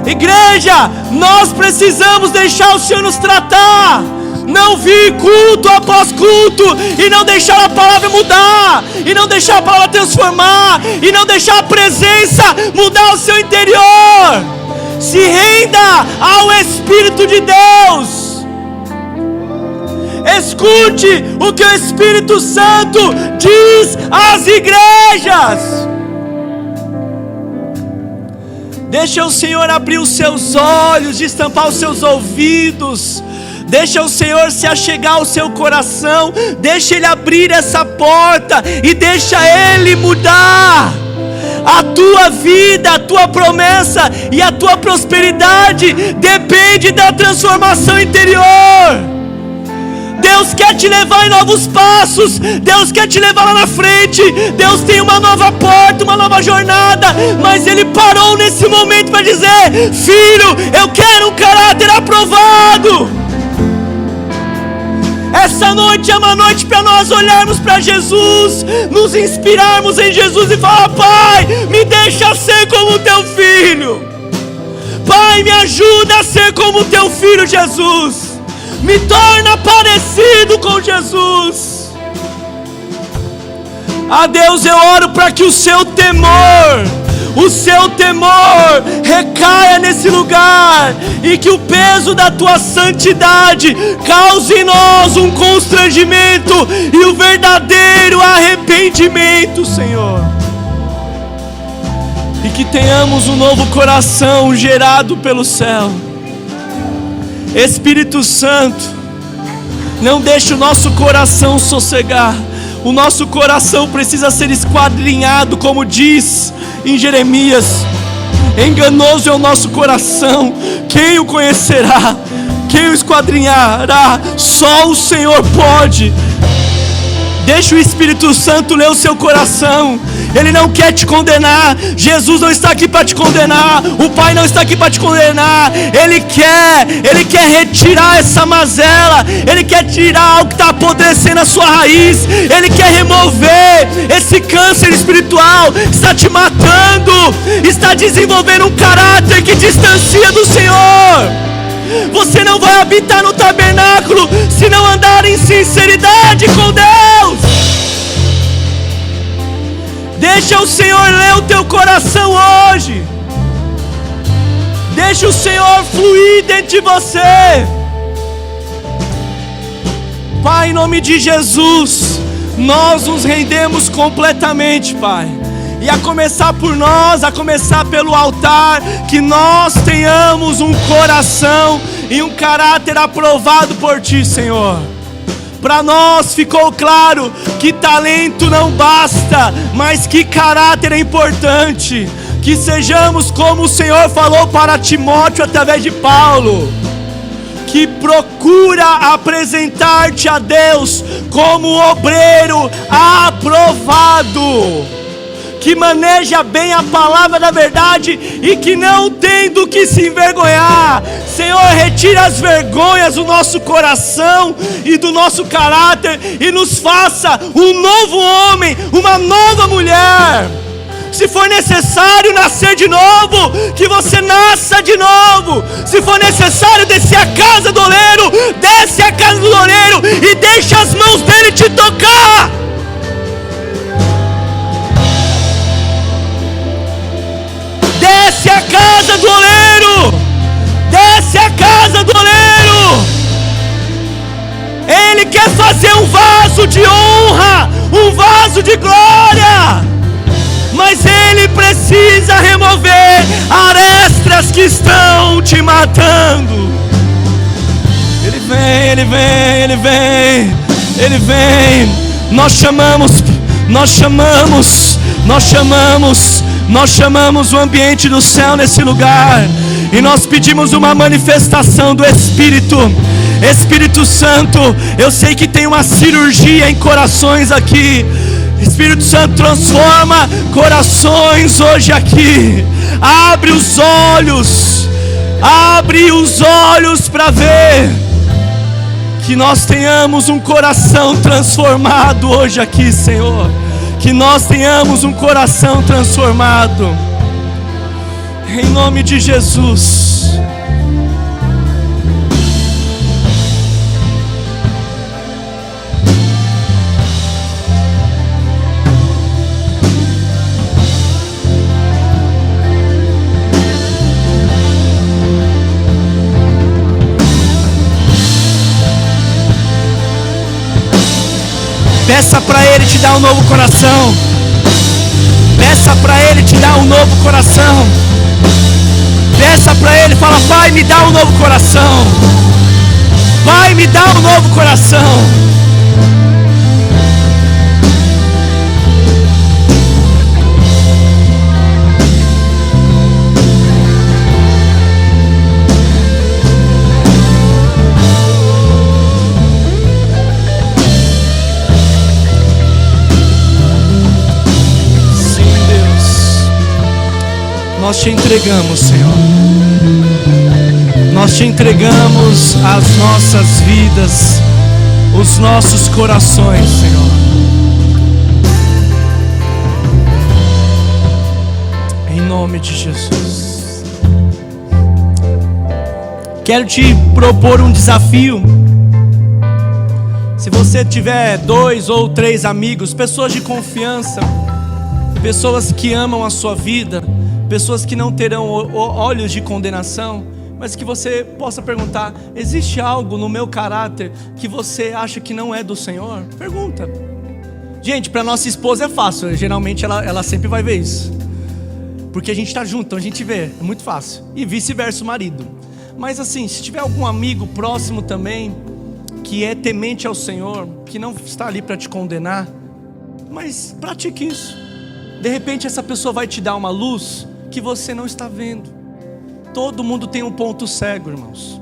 Igreja, nós precisamos deixar o Senhor nos tratar. Não vir culto após culto e não deixar a palavra mudar, e não deixar a palavra transformar, e não deixar a presença mudar o seu interior. Se renda ao Espírito de Deus. Escute o que o Espírito Santo diz às igrejas. Deixa o Senhor abrir os seus olhos, destampar os seus ouvidos. Deixa o Senhor se achegar ao seu coração. Deixa Ele abrir essa porta e deixa Ele mudar a tua vida, a tua promessa e a tua prosperidade. Depende da transformação interior. Deus quer te levar em novos passos. Deus quer te levar lá na frente. Deus tem uma nova porta, uma nova jornada. Mas Ele parou nesse momento para dizer: filho, eu quero um caráter aprovado. Essa noite é uma noite para nós olharmos para Jesus, nos inspirarmos em Jesus e falar: Pai, me deixa ser como teu filho. Pai, me ajuda a ser como teu filho Jesus. Me torna parecido com Jesus. A Deus eu oro para que o seu temor recaia nesse lugar, e que o peso da tua santidade cause em nós um constrangimento e o verdadeiro arrependimento, Senhor. E que tenhamos um novo coração gerado pelo céu. Espírito Santo, não deixe o nosso coração sossegar. O nosso coração precisa ser esquadrinhado, como diz em Jeremias. Enganoso é o nosso coração, quem o conhecerá? Quem o esquadrinhará? Só o Senhor pode. Deixa o Espírito Santo ler o seu coração. Ele não quer te condenar. Jesus não está aqui para te condenar. O Pai não está aqui para te condenar. Ele quer retirar essa mazela. Ele quer tirar o que está apodrecendo a sua raiz. Ele quer remover esse câncer espiritual que está te matando. Está desenvolvendo um caráter que distancia do Senhor. Você não vai habitar no tabernáculo se não andar em sinceridade com Deus. Deixa o Senhor ler o teu coração hoje. Deixa o Senhor fluir dentro de você. Pai, em nome de Jesus, nós nos rendemos completamente, Pai. E a começar por nós, a começar pelo altar, que nós tenhamos um coração e um caráter aprovado por Ti, Senhor. Para nós ficou claro que talento não basta, mas que caráter é importante. Que sejamos como o Senhor falou para Timóteo através de Paulo, que procura apresentar-te a Deus como obreiro aprovado, que maneja bem a palavra da verdade e que não tem do que se envergonhar. Senhor, retira as vergonhas do nosso coração e do nosso caráter e nos faça um novo homem, uma nova mulher. Se for necessário nascer de novo, que você nasça de novo. Se for necessário descer a casa do oleiro, desce a casa do oleiro e deixa as mãos dele te tocar. Desce a casa do oleiro. Desce a casa do oleiro. Ele quer fazer um vaso de honra, um vaso de glória, mas Ele precisa remover arestas que estão te matando. Ele vem, Ele vem, Ele vem, Ele vem. Nós chamamos o ambiente do céu nesse lugar, e nós pedimos uma manifestação do Espírito. Espírito Santo, eu sei que tem uma cirurgia em corações aqui. Espírito Santo, transforma corações hoje aqui. Abre os olhos para ver, que nós tenhamos um coração transformado hoje aqui, Senhor. Que nós tenhamos um coração transformado, em nome de Jesus. Peça para Ele te dar um novo coração. Peça para Ele te dar um novo coração. Peça para Ele, fala: Pai, me dá um novo coração. Pai, me dá um novo coração. Nós te entregamos, Senhor. Nós te entregamos as nossas vidas, os nossos corações, Senhor. Em nome de Jesus. Quero te propor um desafio. Se você tiver 2 ou 3 amigos, pessoas de confiança, pessoas que amam a sua vida, pessoas que não terão olhos de condenação, mas que você possa perguntar: existe algo no meu caráter que você acha que não é do Senhor? Pergunta. Gente, para nossa esposa é fácil, geralmente ela sempre vai ver isso, porque a gente está junto, então a gente vê, é muito fácil. E vice-versa o marido. Mas assim, se tiver algum amigo próximo também, que é temente ao Senhor, que não está ali para te condenar, mas pratique isso. De repente essa pessoa vai te dar uma luz que você não está vendo. Todo mundo tem um ponto cego, irmãos.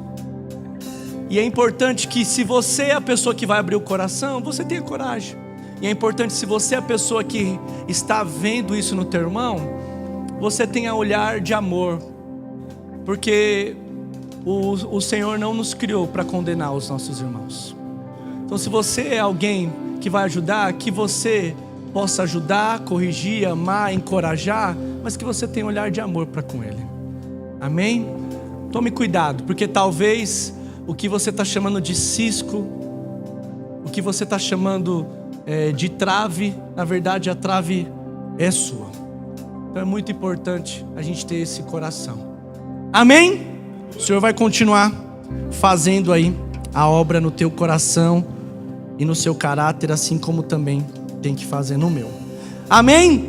E é importante que, se você é a pessoa que vai abrir o coração, você tenha coragem. E é importante, se você é a pessoa que está vendo isso no teu irmão, você tenha olhar de amor. Porque o Senhor não nos criou para condenar os nossos irmãos. Então, se você é alguém que vai ajudar, que você possa ajudar, corrigir, amar, encorajar, mas que você tenha um olhar de amor para com ele. Amém? Tome cuidado, porque talvez o que você está chamando de cisco, o que você está chamando de trave, na verdade a trave é sua. Então é muito importante a gente ter esse coração. Amém? O Senhor vai continuar fazendo aí a obra no teu coração e no seu caráter, assim como também tem que fazer no meu. Amém?